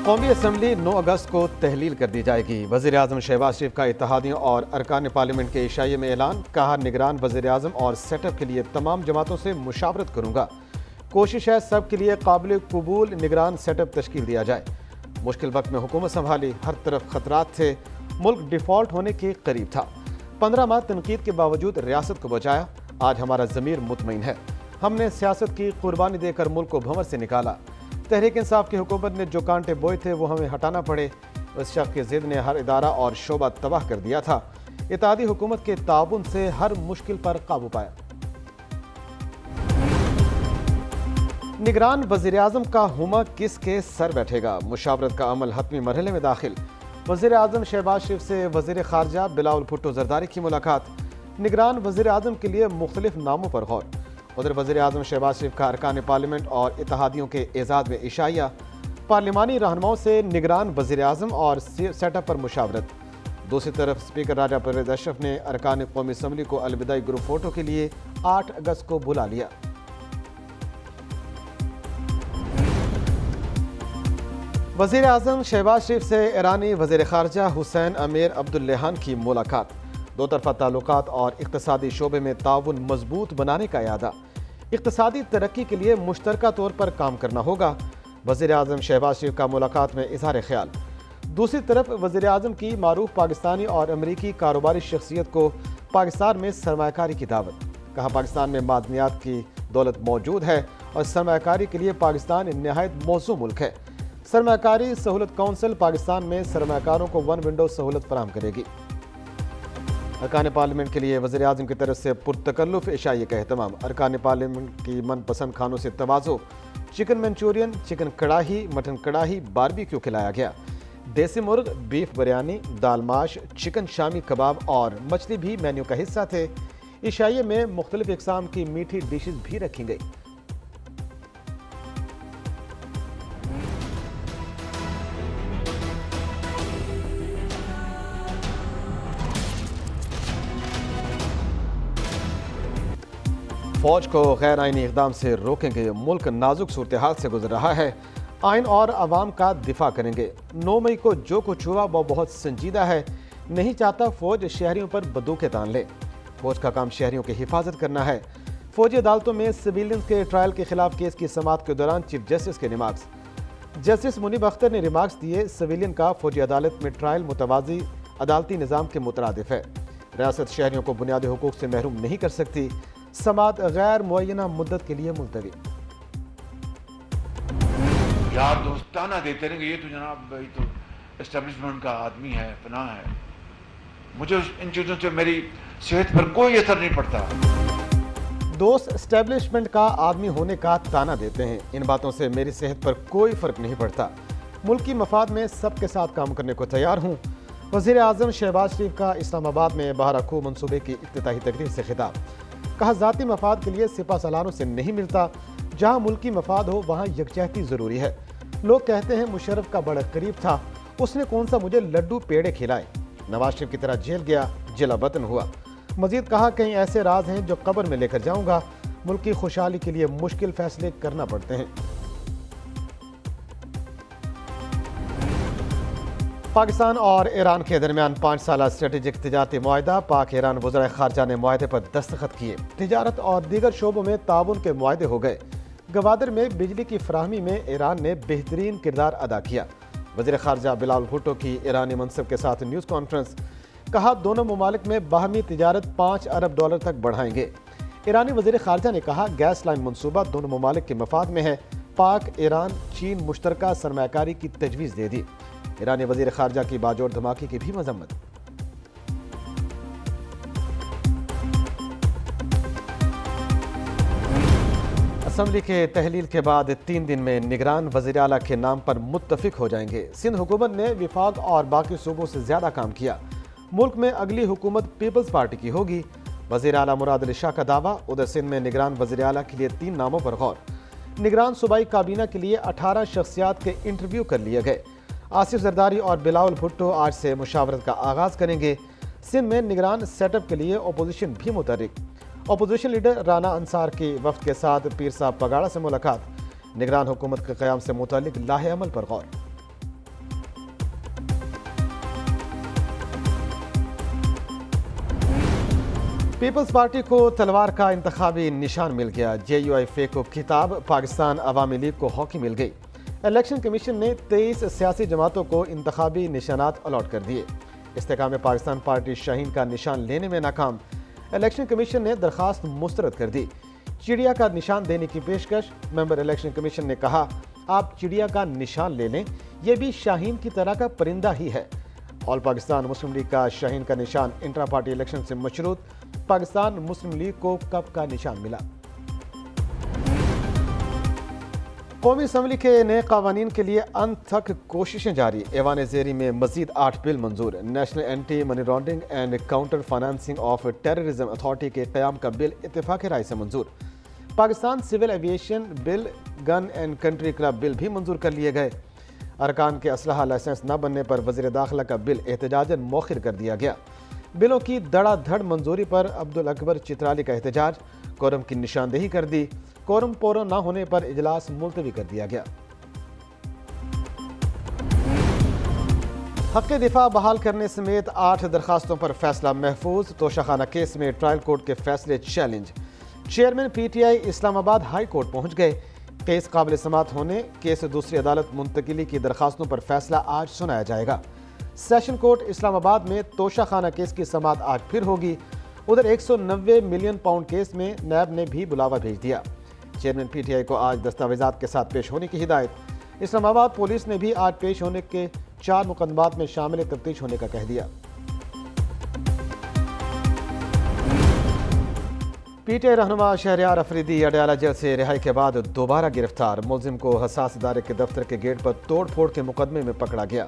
قومی اسمبلی 9 اگست کو تحلیل کر دی جائے گی۔ وزیر اعظم شہباز شریف کا اتحادیوں اور ارکان پارلیمنٹ کے عشائیے میں اعلان، کہا نگران وزیر اعظم اور سیٹ اپ کے لیے تمام جماعتوں سے مشاورت کروں گا۔ کوشش ہے سب کے لیے قابل قبول نگران سیٹ اپ تشکیل دیا جائے۔ مشکل وقت میں حکومت سنبھالی، ہر طرف خطرات تھے، ملک ڈیفالٹ ہونے کے قریب تھا۔ 15 ماہ تنقید کے باوجود ریاست کو بچایا، آج ہمارا ضمیر مطمئن ہے۔ ہم نے سیاست کی قربانی دے کر ملک کو بھنور سے نکالا۔ تحریک انصاف کی حکومت نے جو کانٹے بوئے تھے وہ ہمیں ہٹانا پڑے۔ اس شخص کی ضد نے ہر ادارہ اور شعبہ تباہ کر دیا تھا۔ اتحادی حکومت کے تعاون سے ہر مشکل پر قابو پایا۔ نگران وزیر اعظم کا ہما کس کے سر بیٹھے گا؟ مشاورت کا عمل حتمی مرحلے میں داخل۔ وزیر اعظم شہباز شریف سے وزیر خارجہ بلاول بھٹو زرداری کی ملاقات۔ نگران وزیر اعظم کے لیے مختلف ناموں پر غور۔ ادھر وزیر اعظم شہباز شریف کا ارکان پارلیمنٹ اور اتحادیوں کے اعزاز میں عشائیہ، پارلیمانی رہنماؤں سے نگران وزیر اعظم اور سیٹ اپ پر مشاورت۔ دوسری طرف اسپیکر راجہ پرویز اشرف نے ارکان قومی اسمبلی کو الوداعی گروپ فوٹو کے لیے 8 اگست کو بلا لیا۔ وزیر اعظم شہباز شریف سے ایرانی وزیر خارجہ حسین امیر عبداللہان کی ملاقات۔ دو طرفہ تعلقات اور اقتصادی شعبے میں تعاون مضبوط بنانے کا اعادہ۔ اقتصادی ترقی کے لیے مشترکہ طور پر کام کرنا ہوگا۔ وزیر اعظم شہباز شریف کا ملاقات میں اظہار خیال۔ دوسری طرف وزیر اعظم کی معروف پاکستانی اور امریکی کاروباری شخصیت کو پاکستان میں سرمایہ کاری کی دعوت۔ کہا پاکستان میں معدنیات کی دولت موجود ہے اور سرمایہ کاری کے لیے پاکستان نہایت موزوں ملک ہے۔ سرمایہ کاری سہولت کونسل پاکستان میں سرمایہ کاروں کو ون ونڈو سہولت فراہم کرے گی۔ ارکان پارلیمنٹ کے لیے وزیر اعظم کی طرف سے پرتکلف عشائیے کا اہتمام۔ ارکان پارلیمنٹ کی من پسند کھانوں سے تواضع، chicken Manchurian, chicken karahi, mutton karahi, barbecue کھلایا گیا۔ دیسی مرغ، بیف بریانی، دال ماش، چکن شامی کباب اور مچھلی بھی مینیو کا حصہ تھے۔ عشائیے میں مختلف اقسام کی میٹھی ڈشز بھی رکھی گئی۔ فوج کو غیر آئینی اقدام سے روکیں گے، ملک نازک صورتحال سے گزر رہا ہے، آئین اور عوام کا دفاع کریں گے۔ 9 مئی کو جو کچھ ہوا وہ بہت سنجیدہ ہے، نہیں چاہتا فوج شہریوں پر بندوقیں تان لے۔ فوج کا کام شہریوں کی حفاظت کرنا ہے۔ فوجی عدالتوں میں سویلینز کے ٹرائل کے خلاف کیس کی سماعت کے دوران چیف جسٹس کے ریمارکس۔ جسٹس منیب اختر نے ریمارکس دیے، سویلین کا فوجی عدالت میں ٹرائل متوازی عدالتی نظام کے مترادف ہے۔ ریاست شہریوں کو بنیادی حقوق سے محروم نہیں کر سکتی۔ سماعت غیر معینہ مدت کے لیے ملتوی۔ یار دوستانہ دیتے رہیں گے، یہ تو جناب یہ تو اسٹیبلشمنٹ کا آدمی ہے، فلاں ہے۔ مجھے ان چیزوں سے میری صحت پر کوئی اثر نہیں پڑتا۔ دوست اسٹیبلشمنٹ کا آدمی ہونے کا تانا دیتے ہیں، ان باتوں سے میری صحت پر کوئی فرق نہیں پڑتا۔ ملکی مفاد میں سب کے ساتھ کام کرنے کو تیار ہوں۔ وزیر اعظم شہباز شریف کا اسلام آباد میں بہارا کھو منصوبے کی افتتاحی تقریب سے خطاب۔ کہا ذاتی مفاد کے لیے سپہ سالاروں سے نہیں ملتا، جہاں ملکی مفاد ہو وہاں یکجہتی ضروری ہے۔ لوگ کہتے ہیں مشرف کا بڑا قریب تھا، اس نے کون سا مجھے لڈو پیڑے کھلائے۔ نواز شریف کی طرح جیل گیا، جلا وطن ہوا۔ مزید کہا کئی ایسے راز ہیں جو قبر میں لے کر جاؤں گا، ملک کی خوشحالی کے لیے مشکل فیصلے کرنا پڑتے ہیں۔ پاکستان اور ایران کے درمیان 5 سالہ اسٹریٹجک تجارتی معاہدہ۔ پاک ایران وزرائے خارجہ نے معاہدے پر دستخط کیے۔ تجارت اور دیگر شعبوں میں تعاون کے معاہدے ہو گئے۔ گوادر میں بجلی کی فراہمی میں ایران نے بہترین کردار ادا کیا۔ وزیر خارجہ بلاول بھٹو کی ایرانی منصب کے ساتھ نیوز کانفرنس۔ کہا دونوں ممالک میں باہمی تجارت $5 ارب تک بڑھائیں گے۔ ایرانی وزیر خارجہ نے کہا گیس لائن منصوبہ دونوں ممالک کے مفاد میں ہے۔ پاک ایران چین مشترکہ سرمایہ کاری کی تجویز دے دی۔ ایرانی وزیر خارجہ کی باجوڑ دھماکے کی بھی مذمت۔ اسمبلی کے تحلیل کے بعد 3 دن میں نگران وزیر اعلیٰ کے نام پر متفق ہو جائیں گے۔ سندھ حکومت نے وفاق اور باقی صوبوں سے زیادہ کام کیا۔ ملک میں اگلی حکومت پیپلز پارٹی کی ہوگی۔ وزیر اعلیٰ مراد علی شاہ کا دعویٰ۔ ادھر سندھ میں نگران وزیر اعلیٰ کے لیے 3 ناموں پر غور۔ نگران صوبائی کابینہ کے لیے 18 شخصیات کے انٹرویو کر لیے گئے۔ آصف زرداری اور بلاول بھٹو آج سے مشاورت کا آغاز کریں گے۔ سندھ میں نگران سیٹ اپ کے لیے اپوزیشن بھی متحرک۔ اپوزیشن لیڈر رانا انصار کی وفد کے ساتھ پیر صاحب پگاڑا سے ملاقات۔ نگران حکومت کے قیام سے متعلق لاہ عمل پر غور۔ پیپلز پارٹی کو تلوار کا انتخابی نشان مل گیا. JUIF کو خطاب, پاکستان عوامی لیگ کو ہاکی مل گئی. الیکشن کمیشن نے 23 سیاسی جماعتوں کو انتخابی نشانات الاٹ کر دیے. استحکام پاکستان پارٹی شاہین کا نشان لینے میں ناکام. الیکشن کمیشن نے درخواست مسترد کر دی. چڑیا کا نشان دینے کی پیشکش. ممبر الیکشن کمیشن نے کہا آپ چڑیا کا نشان لے لیں, یہ بھی شاہین کی طرح کا پرندہ ہی ہے. آل پاکستان مسلم لیگ کا شاہین کا نشان انٹرا پارٹی الیکشن سے مشروط. پاکستان مسلم لیگ کو کپ کا نشان ملا. قومی اسمبلی کے نئے قوانین کے لیے انتھک کوششیں جاری. ایوان زیری میں مزید 8 بل منظور. National anti money laundering and counter financing of terrorism authority کے قیام کا بل اتفاق رائے سے منظور. Pakistan civil aviation bill, gun and country club bill بھی منظور کر لیے گئے. ارکان کے اسلحہ لائسنس نہ بننے پر وزیر داخلہ کا بل احتجاجاً مؤخر کر دیا گیا. بلوں کی دھڑا دھڑ منظوری پر عبدالاکبر چترالی کا احتجاج. کورم کی نشاندہی کر دی. کورم پورا نہ ہونے پر اجلاس ملتوی کر دیا گیا. حق دفاع بحال کرنے سمیت 8 درخواستوں پر فیصلہ محفوظ. توشہ کیس میں ٹرائل کورٹ کے فیصلے چیلنج. چیئرمین PTI اسلام آباد ہائی کورٹ پہنچ گئے. کیس قابل سماعت ہونے, کیس دوسری عدالت منتقلی کی درخواستوں پر فیصلہ آج سنایا جائے گا. سیشن کورٹ اسلام آباد میں توشہ خانہ کیس کی سماعت آج پھر ہوگی. ادھر 190 ملین پاؤنڈ کیس میں نیب نے بھی بلاوا بھیج دیا. چیئرمین PTI کو آج دستاویزات کے ساتھ پیش ہونے کی ہدایت. اسلام آباد پولیس نے بھی آج پیش ہونے کے 4 مقدمات میں شامل تفتیش ہونے کا کہہ دیا. PTI رہنما شہریار افریدی اڈیالہ جیل سے رہائی کے بعد دوبارہ گرفتار. ملزم کو حساس ادارے کے دفتر کے گیٹ پر توڑ پھوڑ کے مقدمے میں پکڑا گیا.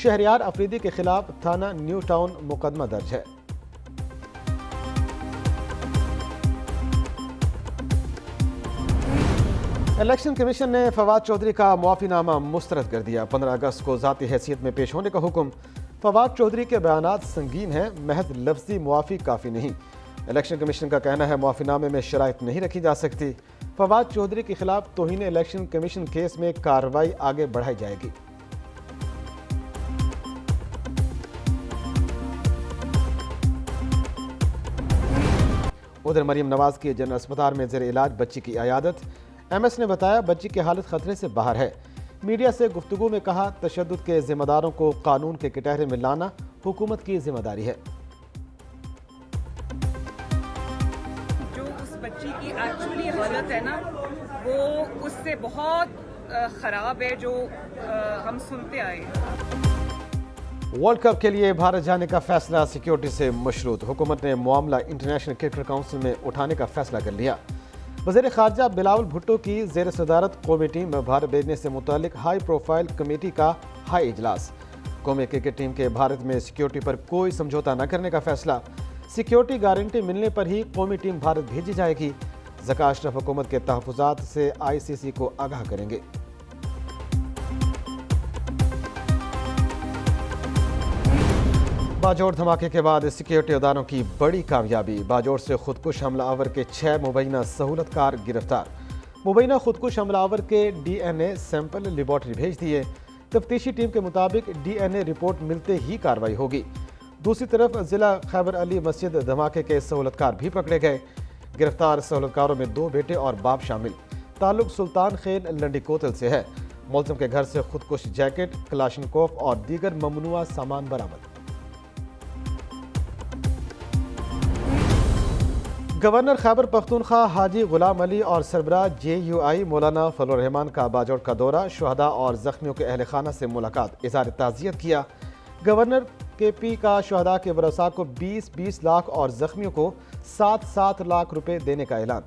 شہریار افریدی کے خلاف تھانہ نیو ٹاؤن مقدمہ درج ہے. الیکشن کمیشن نے فواد چودھری کا معافی نامہ مسترد کر دیا. 15 اگست کو ذاتی حیثیت میں پیش ہونے کا حکم. فواد چودھری کے بیانات سنگین ہیں, محض لفظی معافی کافی نہیں. الیکشن کمیشن کا کہنا ہے معافی نامے میں شرائط نہیں رکھی جا سکتی. فواد چودھری کے خلاف توہین الیکشن کمیشن کیس میں کارروائی آگے بڑھائی جائے گی. ادھر مریم نواز کی جنرل اسپتال میں زیر علاج بچی کی عیادت. MS نے بتایا بچی کی حالت خطرے سے باہر ہے. میڈیا سے گفتگو میں کہا تشدد کے ذمہ داروں کو قانون کے کٹہرے میں لانا حکومت کی ذمہ داری ہے. جو اس بچی کی ایکچولی حالت ہے نا وہ اس سے بہت خراب ہے جو ہم سنتے آئے ہیں. ورلڈ کپ کے لیے بھارت جانے کا فیصلہ سیکیورٹی سے مشروط. حکومت نے معاملہ انٹرنیشنل کرکٹ کونسل میں اٹھانے کا فیصلہ کر لیا. وزیر خارجہ بلاول بھٹو کی زیر صدارت قومی ٹیم میں بھارت بھیجنے سے متعلق ہائی پروفائل کمیٹی کا ہائی اجلاس. قومی کرکٹ ٹیم کے بھارت میں سیکیورٹی پر کوئی سمجھوتا نہ کرنے کا فیصلہ. سیکیورٹی گارنٹی ملنے پر ہی قومی ٹیم بھارت بھیجی جائے گی. ذکا اشرف حکومت کے تحفظات سے ICC کو آگاہ کریں گے. باجوڑ دھماکے کے بعد سیکیورٹی اداروں کی بڑی کامیابی. باجوڑ سے خودکش حملہ آور کے 6 مبینہ سہولت کار گرفتار. مبینہ خودکش حملہ آور کے DNA سیمپل لیبارٹری بھیج دیے. تفتیشی ٹیم کے مطابق DNA رپورٹ ملتے ہی کارروائی ہوگی. دوسری طرف ضلع خیبر علی مسجد دھماکے کے سہولت کار بھی پکڑے گئے. گرفتار سہولت کاروں میں 2 بیٹے اور باپ شامل. تعلق سلطان خیل لنڈی کوتل سے ہے. ملزم کے گھر سے خودکش جیکٹ, کلاشنکوف اور دیگر ممنوعہ سامان برآمد. گورنر خیبر پختونخوا حاجی غلام علی اور سربراہ JUI مولانا فضل الرحمان کا باجوڑ کا دورہ. شہداء اور زخمیوں کے اہل خانہ سے ملاقات, اظہار تعزیت کیا. گورنر KP کا شہداء کے ورثاء کو 20-20 لاکھ اور زخمیوں کو 7-7 لاکھ روپے دینے کا اعلان.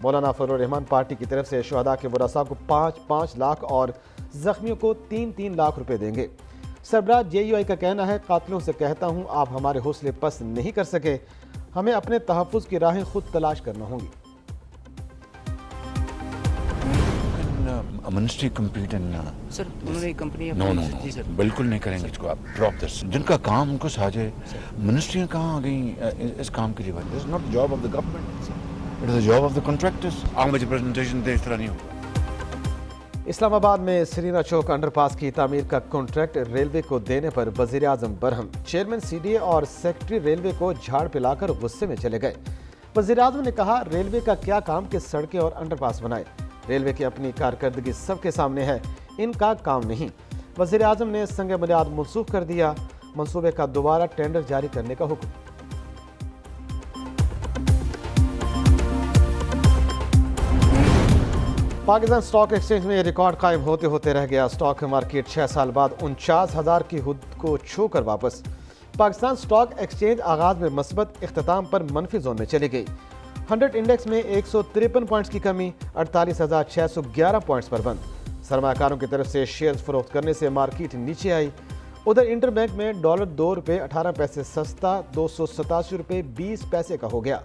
مولانا فضل الرحمان پارٹی کی طرف سے شہداء کے ورثاء کو 5-5 لاکھ اور زخمیوں کو 3-3 لاکھ روپے دیں گے. سربراہ JUI کا کہنا ہے قاتلوں سے کہتا ہوں آپ ہمارے حوصلے پست نہیں کر سکے, ہمیں اپنے تحفظ کی راہیں خود تلاش کرنا ہوں گی. منسٹری کمپلیٹ سر انہوں نے کمپنی جی سر بالکل نہیں کریں گے اس کو. آپ ڈراپ دس جن کا کام ان کو ساجے. منسٹریاں کہاں آ گئی اس کام کے لیے؟ This is not job of the government, it is the job of the contractors. آگے مجھے پریزنٹیشن دے اس طرح نہیں ہوگا. اسلام آباد میں سرینا چوک انڈر پاس کی تعمیر کا کانٹریکٹ ریلوے کو دینے پر وزیر اعظم برہم، چیئرمین سی ڈی اے اور سیکرٹری ریلوے کو جھاڑ پلا کر غصے میں چلے گئے۔ وزیر اعظم نے کہا ریلوے کا کیا کام کہ سڑکیں اور انڈر پاس بنائے، ریلوے کی اپنی کارکردگی سب کے سامنے ہے، ان کا کام نہیں۔ وزیر اعظم نے سنگ بنیاد منسوخ کر دیا، منصوبے کا دوبارہ ٹینڈر جاری کرنے کا حکم۔ پاکستان سٹاک ایکسچینج میں ریکارڈ قائم ہوتے ہوتے رہ گیا۔ سٹاک مارکیٹ 6 سال بعد 49,000 کی حد کو چھو کر واپس۔ پاکستان سٹاک ایکسچینج آغاز میں مثبت، اختتام پر منفی زون میں چلی گئی۔ 100 انڈیکس میں 153 پوائنٹس کی کمی، 48,611 پوائنٹس پر بند۔ سرمایہ کاروں کی طرف سے شیئرز فروخت کرنے سے مارکیٹ نیچے آئی۔ ادھر انٹر بینک میں ڈالر $2.18 سستا $287.20 کا ہو گیا۔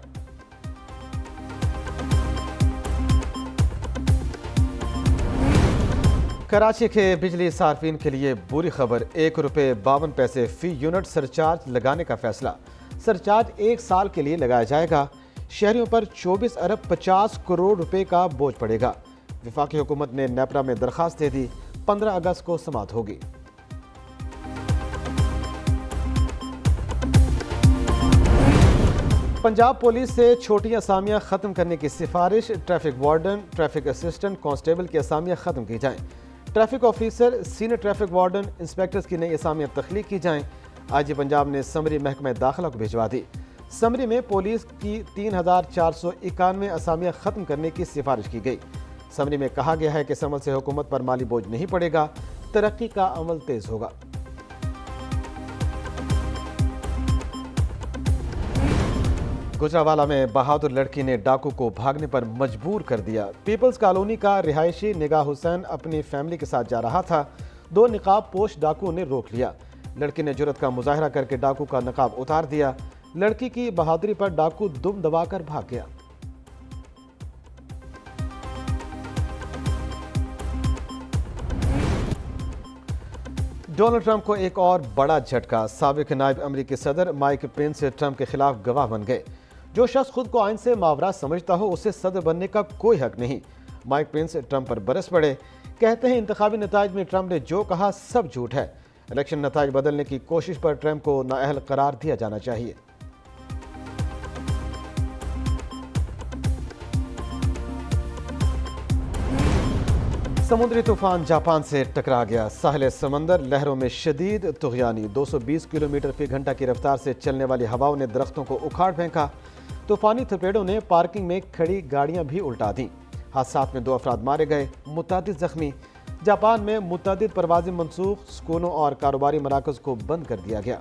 کراچی کے بجلی صارفین کے لیے بری خبر، $1.52 فی یونٹ سرچارج لگانے کا فیصلہ۔ سرچارج 1 سال کے لیے لگایا جائے گا۔ شہریوں پر 24 ارب 50 کروڑ روپے کا بوجھ پڑے گا۔ وفاقی حکومت نے نیپرا میں درخواست دے دی، 15 اگست کو سماعت ہوگی۔ پنجاب پولیس سے چھوٹی اسامیاں ختم کرنے کی سفارش، traffic warden, traffic assistant, constable کی اسامیاں ختم کی جائیں۔ Traffic officer, senior traffic warden, inspectors کی نئی اسامیاں تخلیق کی جائیں۔ آئی جی پنجاب نے سمری محکمہ داخلہ کو بھجوا دی۔ سمری میں پولیس کی 3,491 اسامیاں ختم کرنے کی سفارش کی گئی۔ سمری میں کہا گیا ہے کہ اس عمل سے حکومت پر مالی بوجھ نہیں پڑے گا، ترقی کا عمل تیز ہوگا۔ گجرانوالہ میں بہادر لڑکی نے ڈاکو کو بھاگنے پر مجبور کر دیا۔ پیپلز کالونی کا رہائشی نگاہ حسین اپنی فیملی کے ساتھ جا رہا تھا، 2 نقاب پوش ڈاکو نے روک لیا۔ لڑکی نے جرأت کا مظاہرہ کر کے ڈاکو کا نقاب اتار دیا۔ لڑکی کی بہادری پر ڈاکو دم دبا کر بھاگ گیا۔ ڈونلڈ ٹرمپ کو ایک اور بڑا جھٹکا، سابق نائب امریکی صدر مائک پینس ٹرمپ کے خلاف گواہ بن گئے۔ جو شخص خود کو آئین سے ماورا سمجھتا ہو اسے صدر بننے کا کوئی حق نہیں۔ مائک پینس ٹرمپ پر برس پڑے، کہتے ہیں انتخابی نتائج میں ٹرمپ نے جو کہا سب جھوٹ ہے۔ الیکشن نتائج بدلنے کی کوشش پر ٹرمپ کو نااہل قرار دیا جانا چاہیے۔ سمندری طوفان جاپان سے ٹکرا گیا، ساحل سمندر لہروں میں شدید طغیانی، 220 کلومیٹر فی گھنٹہ کی رفتار سے چلنے والی ہواؤں نے درختوں کو اکھاڑ پھینکا۔ طوفانی تھپیڑوں نے پارکنگ میں کھڑی گاڑیاں بھی الٹا دیں۔ حادثات میں 2 افراد مارے گئے، متعدد زخمی۔ جاپان میں متعدد پروازیں منسوخ، سکولوں اور کاروباری مراکز کو بند کر دیا گیا۔